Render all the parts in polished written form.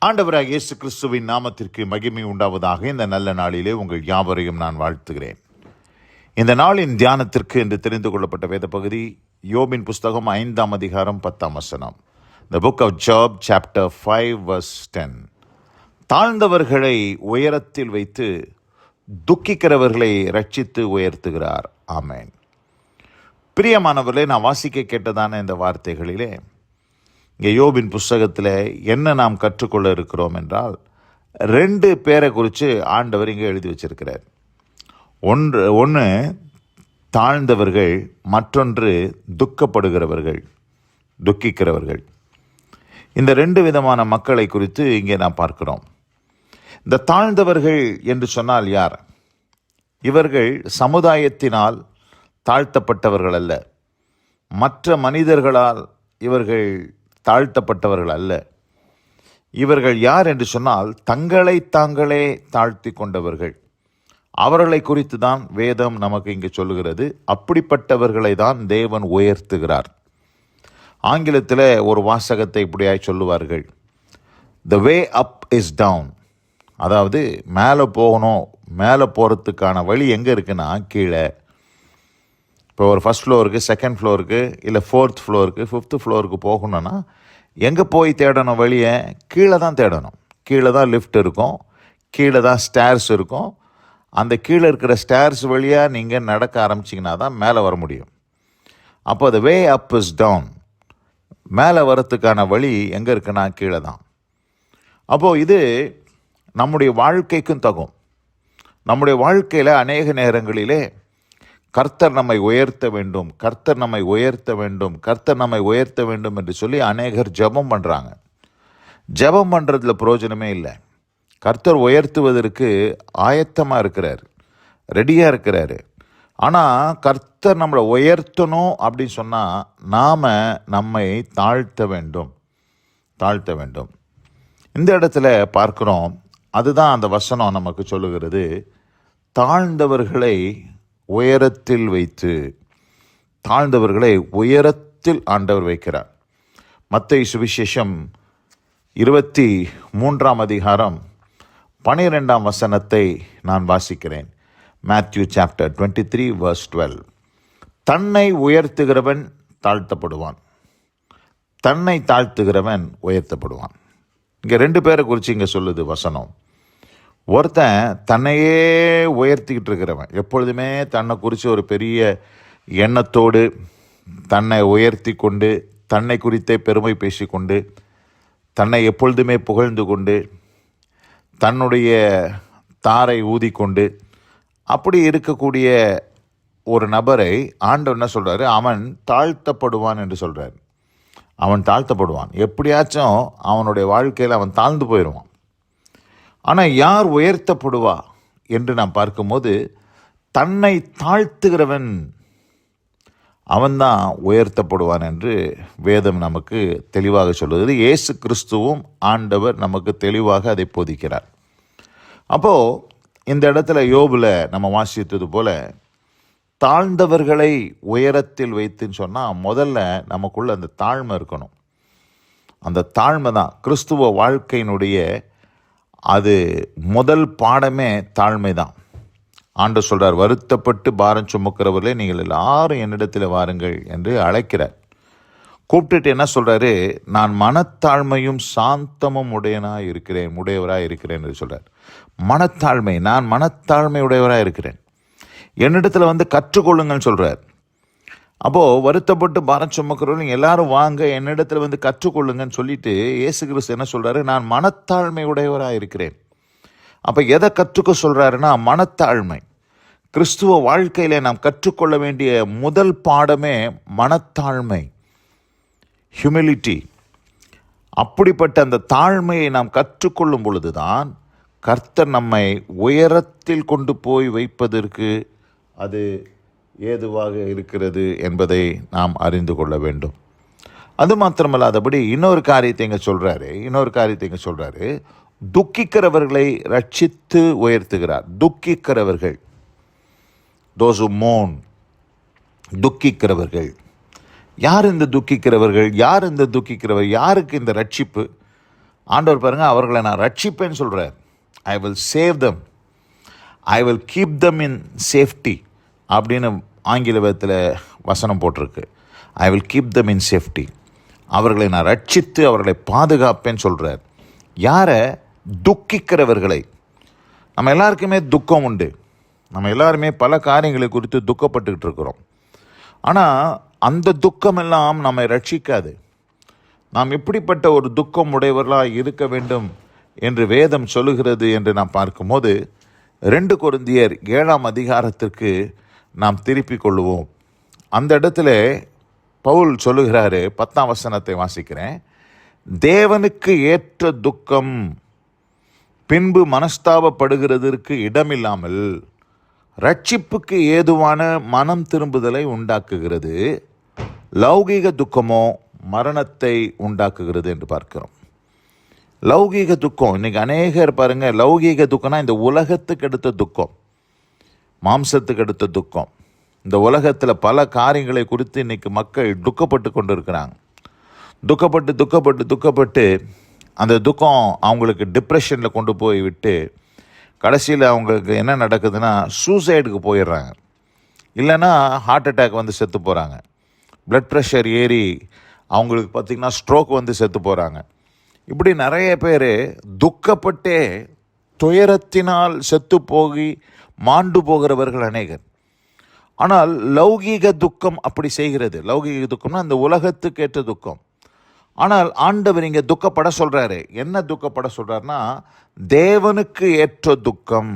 ஆண்டவராக இயேசு கிறிஸ்துவின் நாமத்திற்கு மகிமை உண்டாவதாக. இந்த நல்ல நாளிலே உங்கள் யாவரையும் நான் வாழ்த்துகிறேன். இந்த நாளின் தியானத்திற்கு என்று தெரிந்து கொள்ளப்பட்ட வேத பகுதி யோபின் புஸ்தகம் 5ஆம் அதிகாரம் 10ஆம் வசனம். The book of Job chapter 5 verse 10. தாழ்ந்தவர்களை உயரத்தில் வைத்து துக்கிக்கிறவர்களை ரட்சித்து உயர்த்துகிறார். ஆமென். பிரியமானவர்களே, நான் வாசிக்க கேட்டதான இந்த வார்த்தைகளிலே இங்கே யோபின் புஸ்தகத்தில் என்ன நாம் கற்றுக்கொள்ள இருக்கிறோம் என்றால், 2 பேரை குறித்து ஆண்டவர் இங்கே எழுதி வச்சிருக்கிறார். ஒன்று தாழ்ந்தவர்கள், மற்றொன்று துக்கப்படுகிறவர்கள், துக்கிக்கிறவர்கள். இந்த 2 விதமான மக்களை குறித்து இங்கே நாம் பார்க்கிறோம். இந்த தாழ்ந்தவர்கள் என்று சொன்னால் யார்? இவர்கள் சமுதாயத்தினால் தாழ்த்தப்பட்டவர்கள் அல்ல, மற்ற மனிதர்களால் இவர்கள் தாழ்த்தப்பட்டவர்கள் அல்ல. இவர்கள் யார் என்று சொன்னால் தங்களை தாங்களே தாழ்த்தி கொண்டவர்கள். அவர்களை குறித்து தான் வேதம் நமக்கு இங்கே சொல்லுகிறது. அப்படிப்பட்டவர்களை தான் தேவன் உயர்த்துகிறார். ஆங்கிலத்தில் ஒரு வாசகத்தை இப்படியாய் சொல்லுவார்கள், த வே அப் இஸ் டவுன். அதாவது மேலே போகணும், மேலே போகிறதுக்கான வழி எங்கே இருக்குன்னா கீழே. இப்போ ஒரு ஃபஸ்ட் ஃப்ளோருக்கு, செகண்ட் ஃப்ளோருக்கு, இல்லை 4th ஃப்ளோருக்கு, 5th ஃப்ளோருக்கு போகணுன்னா எங்கே போய் தேடணும்? வழியை கீழே தான் தேடணும். கீழே தான் லிஃப்ட் இருக்கும், கீழே தான் ஸ்டேர்ஸ் இருக்கும். அந்த கீழே இருக்கிற ஸ்டேர்ஸ் வழியாக நீங்கள் நடக்க ஆரம்பிச்சிங்கன்னா தான் மேலே வர முடியும். அப்போ the way up is down. மேலே வரத்துக்கான வழி எங்கே இருக்குன்னா கீழே தான். அப்போது இது நம்முடைய வாழ்க்கைக்கும் தகும். நம்முடைய வாழ்க்கையில் அநேக நேரங்களிலே கர்த்தர் நம்மை உயர்த்த வேண்டும், கர்த்தர் நம்மை உயர்த்த வேண்டும், கர்த்தர் நம்மை உயர்த்த வேண்டும் என்று சொல்லி அநேகர் ஜெபம் பண்ணுறாங்க. ஜெபம் பண்ணுறதுல பிரயோஜனமே இல்லை. கர்த்தர் உயர்த்துவதற்கு ஆயத்தமாக இருக்கிறார், ரெடியாக இருக்கிறாரு. ஆனால் கர்த்தர் நம்மளை உயர்த்தணும் அப்படின்னு சொன்னால் நாம் நம்மை தாழ்த்த வேண்டும், தாழ்த்த வேண்டும். இந்த இடத்துல பார்க்குறோம், அதுதான் அந்த வசனம் நமக்கு சொல்லுகிறது. தாழ்ந்தவர்களை உயரத்தில் வைத்து, தாழ்ந்தவர்களை உயரத்தில் ஆண்டவர் வைக்கிறார். மத்தேயு சுவிசேஷம் 23ஆம் அதிகாரம் 12ஆம் வசனத்தை நான் வாசிக்கிறேன். Matthew chapter 23 verse 12. தன்னை உயர்த்துகிறவன் தாழ்த்தப்படுவான், தன்னை தாழ்த்துகிறவன் உயர்த்தப்படுவான். இங்கே 2 பேரை குறித்து இங்கே சொல்லுது வசனம். ஒருத்தன் தன்னையே உயர்த்திக்கிட்டு இருக்கிறவன், எப்பொழுதுமே தன்னை குறித்து ஒரு பெரிய எண்ணத்தோடு தன்னை உயர்த்தி கொண்டு, தன்னை குறித்தே பெருமை பேசிக்கொண்டு, தன்னை எப்பொழுதுமே புகழ்ந்து கொண்டு, தன்னுடைய தாரை ஊதிக்கொண்டு அப்படி இருக்கக்கூடிய ஒரு நபரை ஆண்டவர் என்ன சொல்கிறாரு? அவன் தாழ்த்தப்படுவான் என்று சொல்கிறார். அவன் தாழ்த்தப்படுவான். எப்படியாச்சும் அவனுடைய வாழ்க்கையில் அவன் தாழ்ந்து போயிடுவான். ஆனால் யார் உயர்த்தப்படுவா என்று நாம் பார்க்கும்போது, தன்னை தாழ்த்துகிறவன் அவன்தான் உயர்த்தப்படுவான் என்று வேதம் நமக்கு தெளிவாக சொல்லுகிறது. இயேசு கிறிஸ்துவும் ஆண்டவர் நமக்கு தெளிவாக அதை போதிக்கிறார். அப்போது இந்த இடத்துல யோபில் நம்ம வாசித்தது போல தாழ்ந்தவர்களை உயரத்தில் வைத்துன்னு சொன்னால் முதல்ல நமக்குள்ள அந்த தாழ்மை இருக்கணும். அந்த தாழ்மை தான் கிறிஸ்துவ வாழ்க்கையினுடைய அது முதல் பாடமே தாழ்மை தான். ஆண்டவர் சொல்கிறார், வருத்தப்பட்டு பாரம் சுமக்கிறவர்களே நீங்கள் எல்லாரும் என்னிடத்தில் வாருங்கள் என்று அழைக்கிறார். கூப்பிட்டுட்டு என்ன சொல்கிறாரு? நான் மனத்தாழ்மையும் சாந்தமும் உடையவராக இருக்கிறேன் என்று சொல்கிறார். மனத்தாழ்மை, நான் மனத்தாழ்மை உடையவராக இருக்கிறேன், என்னிடத்தில் வந்து கற்றுக்கொள்ளுங்கன்னு சொல்கிறார். அப்போது வருத்தப்பட்டு பாரம் சுமக்கிறவர்கள் எல்லாரும் வாங்க என்னிடத்தில் வந்து கற்றுக்கொள்ளுங்கன்னு சொல்லிட்டு இயேசு கிறிஸ்து என்ன சொல்கிறாரு? நான் மனத்தாழ்மை உடையவராக இருக்கிறேன். அப்போ எதை கற்றுக்க சொல்கிறாருன்னா மனத்தாழ்மை. கிறிஸ்துவ வாழ்க்கையில் நாம் கற்றுக்கொள்ள வேண்டிய முதல் பாடமே மனத்தாழ்மை, ஹியூமிலிட்டி. அப்படிப்பட்ட அந்த தாழ்மையை நாம் கற்றுக்கொள்ளும் பொழுது தான் கர்த்தர் நம்மை உயரத்தில் கொண்டு போய் வைப்பதற்கு அது ஏதுவாக இருக்கிறது என்பதை நாம் அறிந்து கொள்ள வேண்டும். அது மாத்திரமல்லாதபடி இன்னொரு காரியத்தை இங்கே சொல்கிறாரு. துக்கிக்கிறவர்களை ரட்சித்து உயர்த்துகிறார். துக்கிக்கிறவர்கள், those who mourn, துக்கிக்கிறவர்கள். யார் இந்த துக்கிக்கிறவர்கள்? யாருக்கு இந்த ரட்சிப்பு? ஆண்டவர் பாருங்க, அவர்களை நான் ரட்சிப்பேன்னு சொல்கிறார். I will save them, I will keep them in safety அப்படின்னு ஆங்கில வேதத்தில் வசனம் போட்டிருக்கு. I will keep them in safety. அவர்களை நான் ரட்சித்து அவர்களை பாதுகாப்பேன்னு சொல்கிறார். யாரை? துக்கிக்கிறவர்களை. நம்ம எல்லாருக்குமே துக்கம் உண்டு. நம்ம எல்லாருமே பல காரியங்களை குறித்து துக்கப்பட்டுக்கிட்டு இருக்கிறோம். ஆனால் அந்த துக்கமெல்லாம் நம்மை ரட்சிக்காது. நாம் எப்படிப்பட்ட ஒரு துக்கம் உடையவர்களாக இருக்க வேண்டும் என்று வேதம் சொல்லுகிறது என்று நாம் பார்க்கும்போது 2 கொரிந்தியர் 7ஆம் அதிகாரத்திற்கு நாம் திருப்பிக் கொள்ளுவோம். அந்த இடத்துல பவுல் சொல்லுகிறாரு, 10ஆம் வசனத்தை வாசிக்கிறேன். தேவனுக்கு ஏற்ற துக்கம் பின்பு மனஸ்தாபப்படுகிறதற்கு இடமில்லாமல் ரட்சிப்புக்கு ஏதுவான மனம் திரும்புதலை உண்டாக்குகிறது, லௌகீக துக்கமோ மரணத்தை உண்டாக்குகிறது என்று பார்க்கிறோம். லௌகீக துக்கம், இன்னைக்கு அநேகர் பாருங்க, லௌகீக துக்கம்னா இந்த உலகத்துக்கு எடுத்த துக்கம், மாம்சத்துக்கு எடுத்த துக்கம். இந்த உலகத்தில் பல காரியங்களை குறித்து இன்னைக்கு மக்கள் துக்கப்பட்டு கொண்டு இருக்கிறாங்க. துக்கப்பட்டு அந்த துக்கம் அவங்களுக்கு டிப்ரெஷனில் கொண்டு போய் விட்டு கடைசியில் அவங்களுக்கு என்ன நடக்குதுன்னா சூசைடுக்கு போயிடுறாங்க. இல்லைன்னா ஹார்ட் அட்டாக் வந்து செத்து போகிறாங்க. பிளட் ப்ரெஷர் ஏறி அவங்களுக்கு பார்த்திங்கன்னா ஸ்ட்ரோக் வந்து செத்து போகிறாங்க. இப்படி நிறைய பேர் துக்கப்பட்டே துயரத்தினால் செத்து போகி மாண்டு போகிறவர்கள் அநேகர். ஆனால் லௌகீக துக்கம் அப்படி செய்கிறது. லௌகீக துக்கம்னா அந்த உலகத்துக்கு ஏற்ற துக்கம். ஆனால் ஆண்டவர் இங்கே துக்கப்பட சொல்கிறாரு. என்ன துக்கப்பட சொல்கிறாருன்னா தேவனுக்கு ஏற்ற துக்கம்.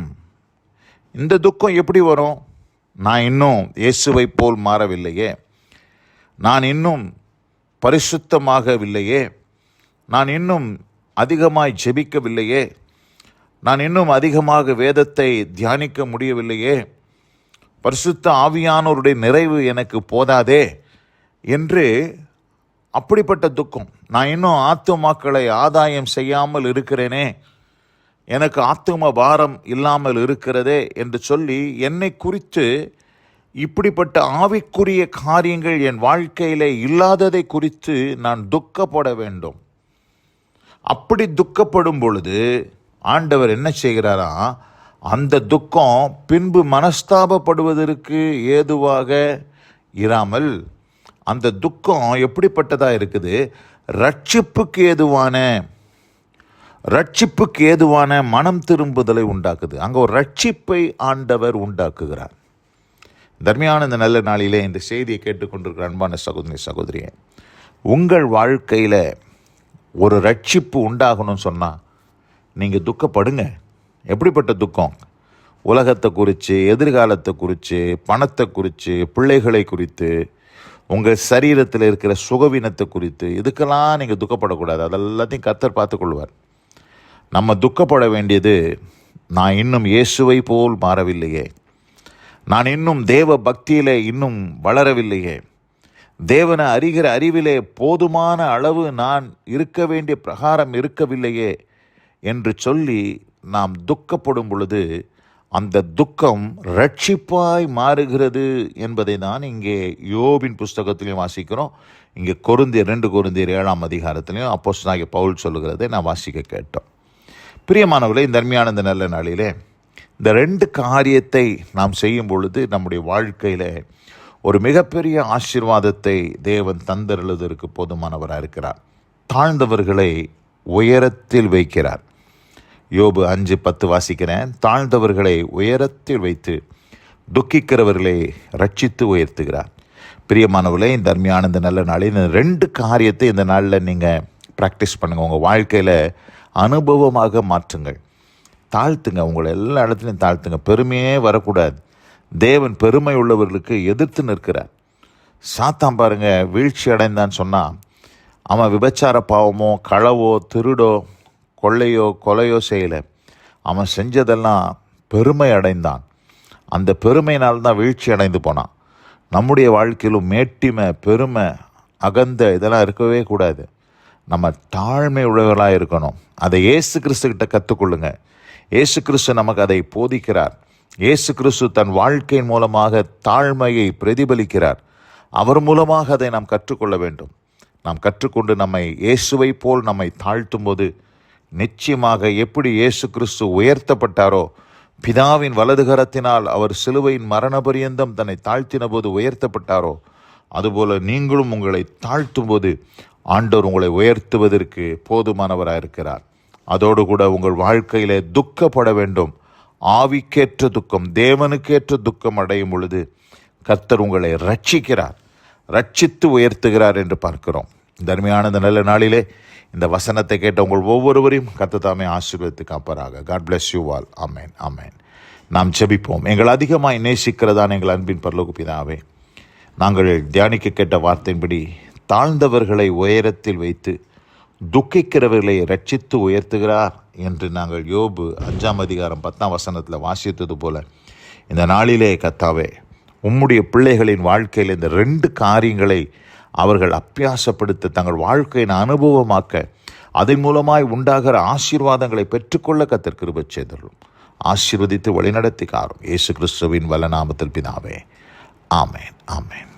இந்த துக்கம் எப்படி வரும்? நான் இன்னும் இயேசுவை போல் மாறவில்லையே, நான் இன்னும் பரிசுத்தமாகவில்லையே, நான் இன்னும் அதிகமாய் ஜெபிக்கவில்லையே, நான் இன்னும் அதிகமாக வேதத்தை தியானிக்க முடியவில்லையே, பரிசுத்த ஆவியானோருடைய நிறைவு எனக்கு போதாதே என்று அப்படிப்பட்ட துக்கம். நான் இன்னும் ஆத்துமாக்களை ஆதாயம் செய்யாமல் இருக்கிறேனே, எனக்கு ஆத்தும பாரம் இல்லாமல் இருக்கிறதே என்று சொல்லி என்னை குறித்து இப்படிப்பட்ட ஆவிக்குரிய காரியங்கள் என் வாழ்க்கையில் இல்லாததை குறித்து நான் துக்கப்பட வேண்டும். அப்படி துக்கப்படும் பொழுது ஆண்டவர் என்ன செய்கிறாரா, அந்த துக்கம் பின்பு மனஸ்தாபப்படுவதற்கு ஏதுவாக இராமல், அந்த துக்கம் எப்படிப்பட்டதாக இருக்குது? ரட்சிப்புக்கு ஏதுவான மனம் திரும்புதலை உண்டாக்குது. அங்கே ஒரு ரட்சிப்பை ஆண்டவர் உண்டாக்குகிறார். தர்மையான இந்த நல்ல நாளிலே இந்த செய்தியை கேட்டுக்கொண்டிருக்கிற அன்பான சகோதரி சகோதரியே, உங்கள் வாழ்க்கையில் ஒரு ரட்சிப்பு உண்டாகணும்னு சொன்னால் நீங்கள் துக்கப்படுங்க. எப்படிப்பட்ட துக்கம்? உலகத்தை குறித்து, எதிர்காலத்தை குறித்து, பணத்தை குறித்து, பிள்ளைகளை குறித்து, உங்கள் சரீரத்தில் இருக்கிற சுகவீனத்தை குறித்து, இதுக்கெல்லாம் நீங்கள் துக்கப்படக்கூடாது. அதெல்லாத்தையும் கர்த்தர் பார்த்துக்கொள்வார். நம்ம துக்கப்பட வேண்டியது, நான் இன்னும் இயேசுவை போல் மாறவில்லையே, நான் இன்னும் தேவ பக்தியிலே இன்னும் வளரவில்லையே, தேவனை அறிகிற அறிவிலே போதுமான அளவு நான் இருக்க வேண்டிய பிரகாரம் இருக்கவில்லையே என்று சொல்லி நாம் துக்கப்படும் பொழுது அந்த துக்கம் ரட்சிப்பாய் மாறுகிறது என்பதை தான் இங்கே யோபின் புஸ்தகத்திலையும் வாசிக்கிறோம். இங்கே 2 கொரிந்தியர் 7ஆம் அதிகாரத்திலையும் அப்போஸ்தலனாகிய பவுல் சொல்லுகிறதை நான் வாசிக்க கேட்டோம். பிரியமானவர்களே, இந்த அருமையான இந்த நல்ல நாளிலே இந்த 2 காரியத்தை நாம் செய்யும் பொழுது நம்முடைய வாழ்க்கையில் ஒரு மிகப்பெரிய ஆசீர்வாதத்தை தேவன் தந்தருளுவதற்கு போதுமானவராக இருக்கிறார். தாழ்ந்தவர்களை உயரத்தில் வைக்கிறார். யோபு 5:10 வாசிக்கிறேன். தாழ்ந்தவர்களை உயரத்தில் வைத்து துக்கிக்கிறவர்களை ரட்சித்து உயர்த்துகிறார். பிரியமானவர்களே, இந்த அருமையான இந்த நல்ல நாளில் இந்த 2 காரியத்தை இந்த நாளில் நீங்கள் ப்ராக்டிஸ் பண்ணுங்கள். உங்கள் வாழ்க்கையில் அனுபவமாக மாற்றுங்கள். தாழ்த்துங்க, உங்களை எல்லா இடத்துலையும் தாழ்த்துங்க. பெருமையே வரக்கூடாது. தேவன் பெருமை உள்ளவர்களுக்கு எதிர்த்து நிற்கிறார். சாத்தான் பாருங்க, வீழ்ச்சி அடைந்தான்னு சொன்னால் அவன் விபச்சார பாவமோ களவோ திருடோ கொள்ளையோ கொலையோ செய்யலை. அவன் செஞ்சதெல்லாம் பெருமை அடைந்தான். அந்த பெருமையினால்தான் வீழ்ச்சி அடைந்து போனான். நம்முடைய வாழ்க்கையிலும் மேட்டிமை, பெருமை, அகந்த இதெல்லாம் இருக்கவே கூடாது. நம்ம தாழ்மை உள்ளவர்களாக இருக்கணும். அதை இயேசு கிறிஸ்துக்கிட்ட கற்றுக்கொள்ளுங்க. இயேசு கிறிஸ்து நமக்கு அதை போதிக்கிறார். இயேசு கிறிஸ்து தன் வாழ்க்கையின் மூலமாக தாழ்மையை பிரதிபலிக்கிறார். அவர் மூலமாக அதை நாம் கற்றுக்கொள்ள வேண்டும். நாம் கற்றுக்கொண்டு நம்மை இயேசுவை போல் நம்மை தாழ்த்தும் போது நிச்சயமாக எப்படி இயேசு கிறிஸ்து உயர்த்தப்பட்டாரோ, பிதாவின் வலதுகரத்தினால் அவர் சிலுவையின் மரணபரியந்தம் தன்னை தாழ்த்தின போது உயர்த்தப்பட்டாரோ, அதுபோல நீங்களும் உங்களை தாழ்த்தும் போது ஆண்டவர் உங்களை உயர்த்துவதற்கு போதுமானவராயிருக்கிறார். அதோடு கூட உங்கள் வாழ்க்கையிலே துக்கப்பட வேண்டும். ஆவிக்கேற்ற துக்கம், தேவனுக்கேற்ற துக்கம் அடையும் பொழுது கர்த்தர் உங்களை ரட்சித்து உயர்த்துகிறார் என்று பார்க்கிறோம். இந்த அருமையான இந்த நல்ல நாளிலே இந்த வசனத்தை கேட்ட உங்கள் ஒவ்வொருவரையும் கர்த்தர் தாமே ஆசீர்வதித்து காப்பாராக. God bless you all. ஆமேன், ஆமேன். நாம் ஜெபிப்போம். எங்கள் அதிகமாய் நேசிக்கிறதான எங்கள் அன்பின் பரலோக பிதாவே, நாங்கள் தியானிக்க கேட்ட வார்த்தையின்படி தாழ்ந்தவர்களை உயரத்தில் வைத்து துக்கிக்கிறவர்களை ரட்சித்து உயர்த்துகிறார் என்று நாங்கள் யோபு 5:10 வாசித்தது போல இந்த நாளிலே கர்த்தாவே, உம்முடைய பிள்ளைகளின் வாழ்க்கையில் இந்த 2 காரியங்களை அவர்கள் அப்பியாசப்படுத்த தங்கள் வாழ்க்கையின் அனுபவமாக்க, அதன் மூலமாய் உண்டாகிற ஆசீர்வாதங்களை பெற்றுக்கொள்ள கர்த்தர் கிருபை செய்தருளும். ஆசீர்வதித்து வழிநடத்தி காரும். இயேசு கிறிஸ்துவின் வல்ல நாமத்தில் பிதாவே. ஆமேன், ஆமேன்.